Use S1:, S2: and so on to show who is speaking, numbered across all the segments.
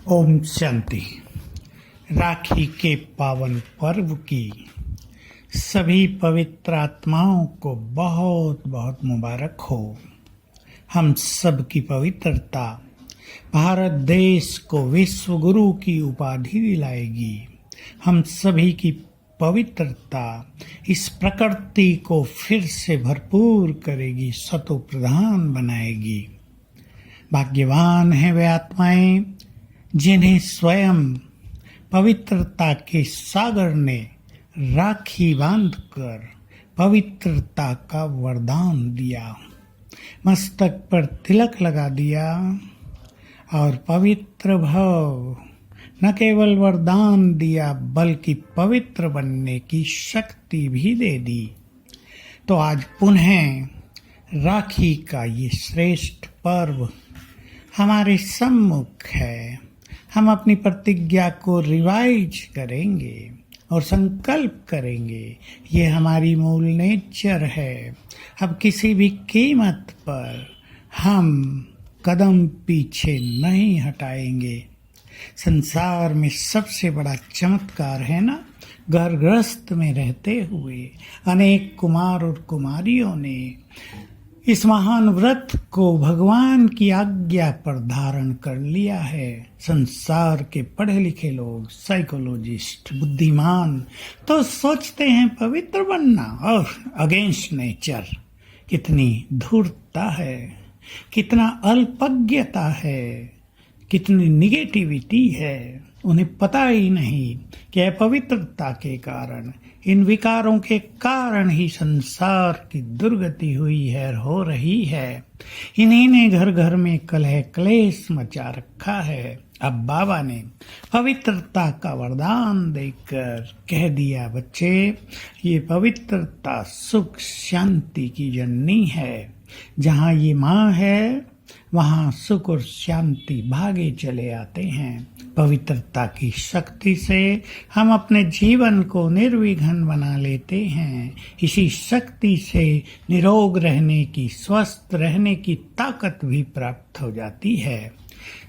S1: ओम शांति। राखी के पावन पर्व की सभी पवित्र आत्माओं को बहुत बहुत मुबारक हो। हम सब की पवित्रता भारत देश को विश्व गुरु की उपाधि दिलाएगी। हम सभी की पवित्रता इस प्रकृति को फिर से भरपूर करेगी, सतो प्रधान बनाएगी। भाग्यवान हैं वे आत्माएं जिन्हें स्वयं पवित्रता के सागर ने राखी बांधकर पवित्रता का वरदान दिया, मस्तक पर तिलक लगा दिया और पवित्र भव न केवल वरदान दिया बल्कि पवित्र बनने की शक्ति भी दे दी। तो आज पुनः राखी का ये श्रेष्ठ पर्व हमारे सम्मुख है। हम अपनी प्रतिज्ञा को रिवाइज करेंगे और संकल्प करेंगे। ये हमारी मूल नेचर है। अब किसी भी कीमत पर हम कदम पीछे नहीं हटाएंगे। संसार में सबसे बड़ा चमत्कार है ना, घर गृहस्थ में रहते हुए अनेक कुमार और कुमारियों ने इस महान व्रत को भगवान की आज्ञा पर धारण कर लिया है। संसार के पढ़े लिखे लोग, साइकोलॉजिस्ट, बुद्धिमान तो सोचते हैं पवित्र बनना, और अगेंस्ट नेचर कितनी धूर्तता है, कितना अल्पज्ञता है, कितनी निगेटिविटी है। उन्हें पता ही नहीं कि अपवित्रता के कारण, इन विकारों के कारण ही संसार की दुर्गति हुई है और हो रही है। इन्हीं ने घर घर में कलह क्लेश मचा रखा है। अब बाबा ने पवित्रता का वरदान देकर कह दिया, बच्चे ये पवित्रता सुख शांति की जननी है। जहाँ ये माँ है वहाँ सुख और शांति भागे चले आते हैं। पवित्रता की शक्ति से हम अपने जीवन को निर्विघ्न बना लेते हैं। इसी शक्ति से निरोग रहने की, स्वस्थ रहने की ताकत भी प्राप्त हो जाती है।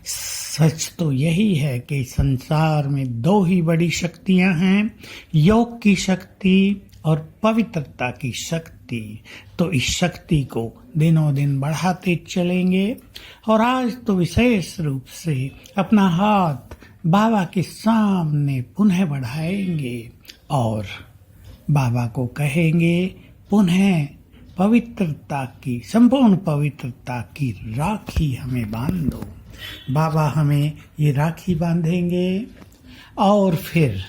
S1: सच तो यही है कि संसार में दो ही बड़ी शक्तियां हैं, योग की शक्ति और पवित्रता की शक्ति। तो इस शक्ति को दिनों दिन बढ़ाते चलेंगे। और आज तो विशेष रूप से अपना हाथ बाबा के सामने पुनः बढ़ाएंगे और बाबा को कहेंगे, पुनः पवित्रता की, संपूर्ण पवित्रता की राखी हमें बांध दो। बाबा हमें ये राखी बांधेंगे और फिर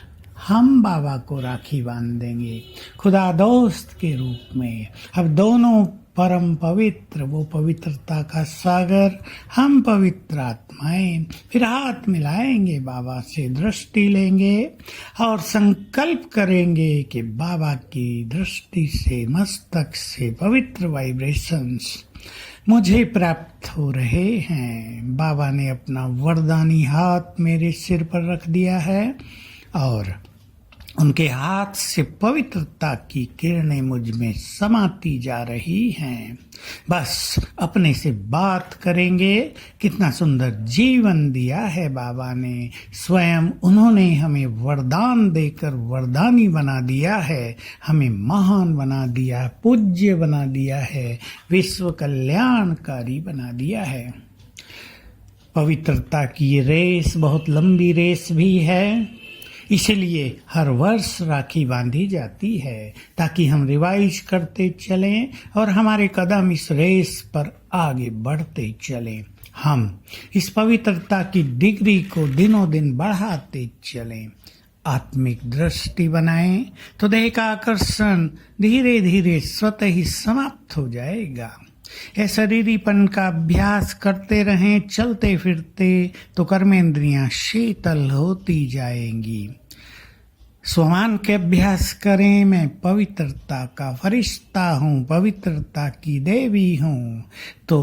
S1: हम बाबा को राखी बांध देंगे खुदा दोस्त के रूप में। अब दोनों परम पवित्र, वो पवित्रता का सागर, हम पवित्र आत्माएं फिर हाथ मिलाएंगे, बाबा से दृष्टि लेंगे और संकल्प करेंगे कि बाबा की दृष्टि से, मस्तक से पवित्र वाइब्रेशंस मुझे प्राप्त हो रहे हैं। बाबा ने अपना वरदानी हाथ मेरे सिर पर रख दिया है और उनके हाथ से पवित्रता की किरणें मुझ में समाती जा रही हैं। बस अपने से बात करेंगे, कितना सुंदर जीवन दिया है बाबा ने। स्वयं उन्होंने हमें वरदान देकर वरदानी बना दिया है, हमें महान बना दिया, पूज्य बना दिया है, विश्व कल्याणकारी बना दिया है। पवित्रता की ये रेस बहुत लंबी रेस भी है, इसलिए हर वर्ष राखी बांधी जाती है ताकि हम रिवाइज करते चलें और हमारे कदम इस रेस पर आगे बढ़ते चलें। हम इस पवित्रता की डिग्री को दिनों दिन बढ़ाते चलें। आत्मिक दृष्टि बनाएं तो देह का आकर्षण धीरे धीरे स्वतः ही समाप्त हो जाएगा। यह शरीरीपन का अभ्यास करते रहें, चलते फिरते तो कर्मेंद्रियां शीतल होती जाएंगी। स्वमान के अभ्यास करें, मैं पवित्रता का फरिश्ता हूँ, पवित्रता की देवी हूँ। तो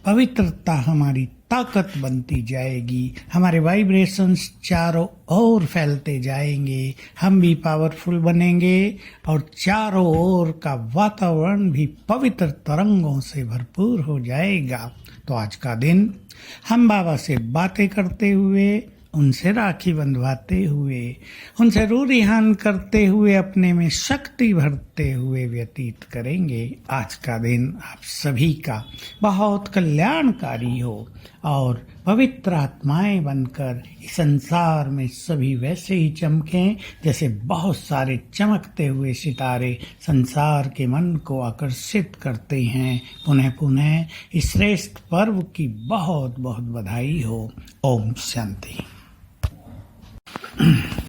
S1: पवित्रता हमारी ताकत बनती जाएगी, हमारे वाइब्रेशंस चारों ओर फैलते जाएंगे, हम भी पावरफुल बनेंगे और चारों ओर का वातावरण भी पवित्र तरंगों से भरपूर हो जाएगा। तो आज का दिन हम बाबा से बातें करते हुए, उनसे राखी बंधवाते हुए, उनसे रूरिहान करते हुए, अपने में शक्ति भरते हुए व्यतीत करेंगे। आज का दिन आप सभी का बहुत कल्याणकारी हो और पवित्र आत्माएं बनकर इस संसार में सभी वैसे ही चमकें जैसे बहुत सारे चमकते हुए सितारे संसार के मन को आकर्षित करते हैं। पुनः पुनः इस श्रेष्ठ पर्व की बहुत बहुत बधाई हो। ओम शांति।